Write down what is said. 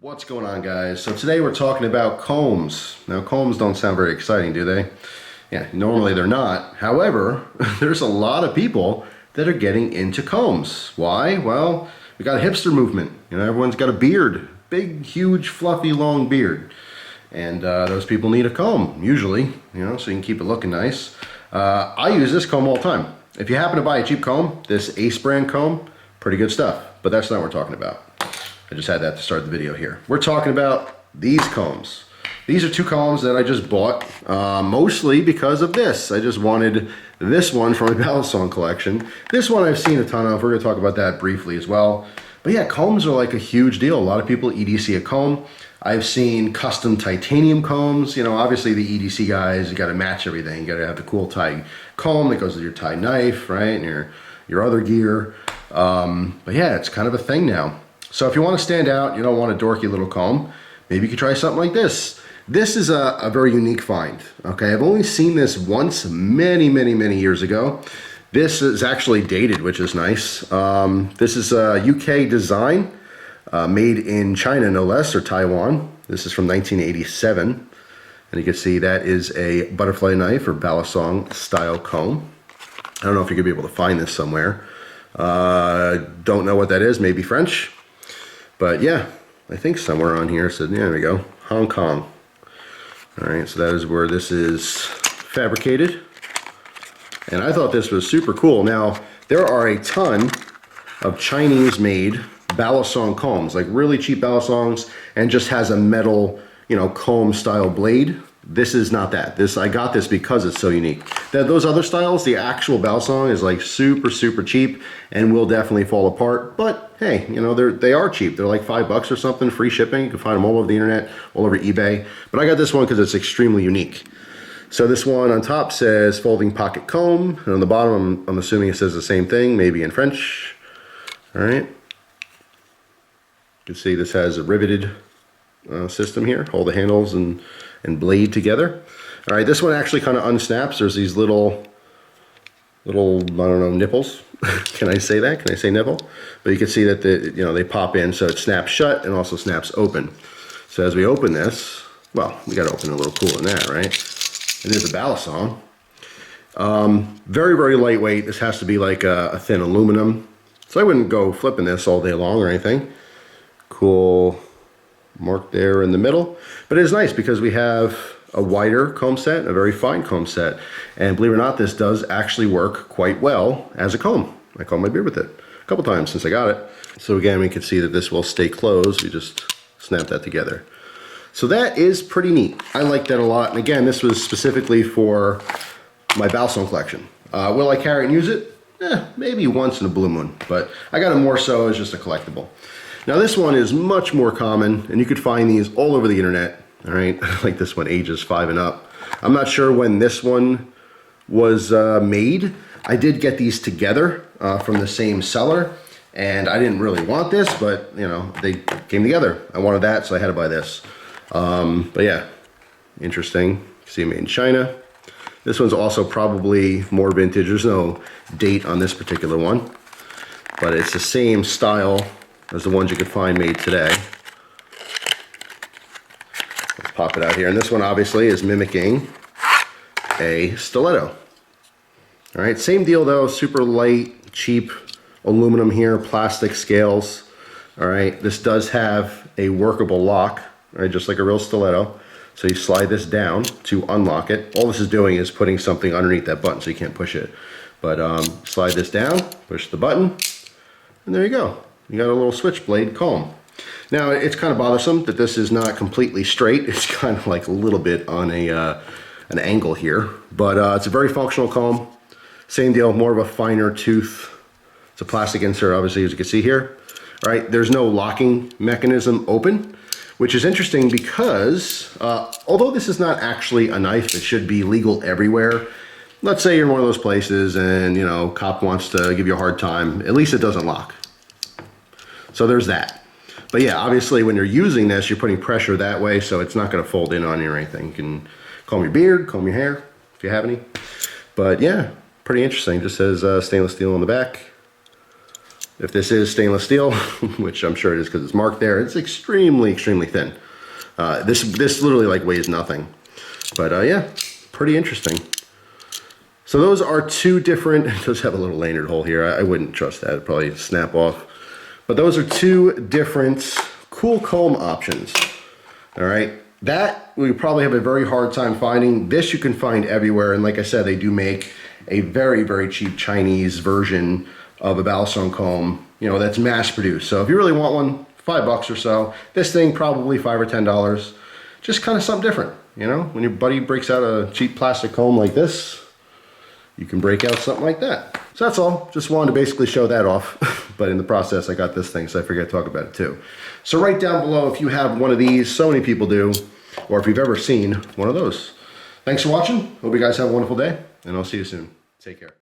What's going on, guys? So today we're talking about combs. Now, combs don't sound very exciting, do they? Yeah, normally they're not. However, there's a lot of people that are getting into combs. Why? Well, we got a hipster movement. You know, everyone's got a beard. Big, huge, fluffy, long beard. And those people need a comb, usually, you know, so you can keep it looking nice. I use this comb all the time. If you happen to buy a cheap comb, this Ace brand comb, pretty good stuff. But that's not what we're talking about. I just had that to start the video here. We're talking about these combs. These are two combs that I just bought, mostly because of this. I just wanted this one from my balisong collection. This one I've seen a ton of. We're going to talk about that briefly as well. But yeah, combs are like a huge deal. A lot of people EDC a comb. I've seen custom titanium combs. You know, obviously the EDC guys, you got to match everything. You got to have the cool tie comb that goes with your tie knife, right, and your other gear. But yeah, it's kind of a thing now. So if you want to stand out, you don't want a dorky little comb, maybe you could try something like this. This is a very unique find, okay? I've only seen this once many years ago. This is actually dated, which is nice. This is a UK design, made in China no less, or Taiwan. This is from 1987. And you can see that is a butterfly knife or balisong style comb. I don't know if you're gonna be able to find this somewhere. Don't know what that is, maybe French. But yeah, I think somewhere on here said, yeah, there we go, Hong Kong. All right, so that is where this is fabricated. And I thought this was super cool. Now, there are a ton of Chinese-made balisong combs, like really cheap balisongs, and just has a metal, you know, comb-style blade. This is not that. I got this because it's so unique. Those other styles, the actual balisong is like super cheap and will definitely fall apart. But hey, you know, they are cheap. They're like $5 or something, free shipping. You can find them all over the internet, all over eBay. But I got this one because it's extremely unique. So this one on top says folding pocket comb, and on the bottom, I'm assuming it says the same thing, maybe in French. All right. You can see this has a riveted system here. Hold the handles and blade together. All right, this one actually kind of unsnaps. There's these little, I don't know, nipples. Can I say that? Can I say nipple? But you can see that they pop in, so it snaps shut and also snaps open. So as we open this, well, we got to open it a little cooler than that, right? It is a balisong. Very lightweight. This has to be like a thin aluminum. So I wouldn't go flipping this all day long or anything. Cool mark there in the middle. But it is nice because we have a wider comb set, a very fine comb set. And believe it or not, this does actually work quite well as a comb. I comb my beard with it a couple times since I got it. So again, we can see that this will stay closed. We just snap that together. So that is pretty neat. I like that a lot. And again, this was specifically for my balisong collection. Will I carry it and use it? Maybe once in a blue moon, but I got it more so as just a collectible. Now this one is much more common, and you could find these all over the internet. All right, like this one, ages 5 and up. I'm not sure when this one was made. I did get these together from the same seller, and I didn't really want this, but you know, they came together. I wanted that, so I had to buy this. But yeah, interesting. See, made in China. This one's also probably more vintage. There's no date on this particular one, but it's the same style as the ones you could find made today. Let's pop it out here. And this one obviously is mimicking a stiletto. All right, same deal though, super light, cheap aluminum here, plastic scales. All right, this does have a workable lock, right, just like a real stiletto. So you slide this down to unlock it. All this is doing is putting something underneath that button so you can't push it. But slide this down, push the button, and there you go. You got a little switchblade comb. Now it's kind of bothersome that this is not completely straight. It's kind of like a little bit on an angle here, but it's a very functional comb. Same deal, more of a finer tooth. It's a plastic insert, obviously, as you can see here. All right, there's no locking mechanism open, which is interesting because although this is not actually a knife, it should be legal everywhere. Let's say you're in one of those places and, you know, cop wants to give you a hard time. At least it doesn't lock. So there's that. But yeah, obviously when you're using this, you're putting pressure that way, so it's not going to fold in on you or anything. You can comb your beard, comb your hair, if you have any. But yeah, pretty interesting. Just says stainless steel on the back. If this is stainless steel, which I'm sure it is because it's marked there, it's extremely, extremely thin. This literally like weighs nothing. But yeah, pretty interesting. So those are two different, it does have a little lanyard hole here. I wouldn't trust that, it'd probably snap off. But those are two different cool comb options. All right, that we probably have a very hard time finding. This you can find everywhere, and like I said, they do make a very, very cheap Chinese version of a balisong comb, you know, that's mass produced. So if you really want one, $5 or so. This thing probably $5 or $10. Just kind of something different, you know. When your buddy breaks out a cheap plastic comb like this, you can break out something like that. So that's all. Just wanted to basically show that off. But in the process, I got this thing, so I figured I'd talk about it too. So write down below if you have one of these. So many people do, or if you've ever seen one of those. Thanks for watching. Hope you guys have a wonderful day, and I'll see you soon. Take care.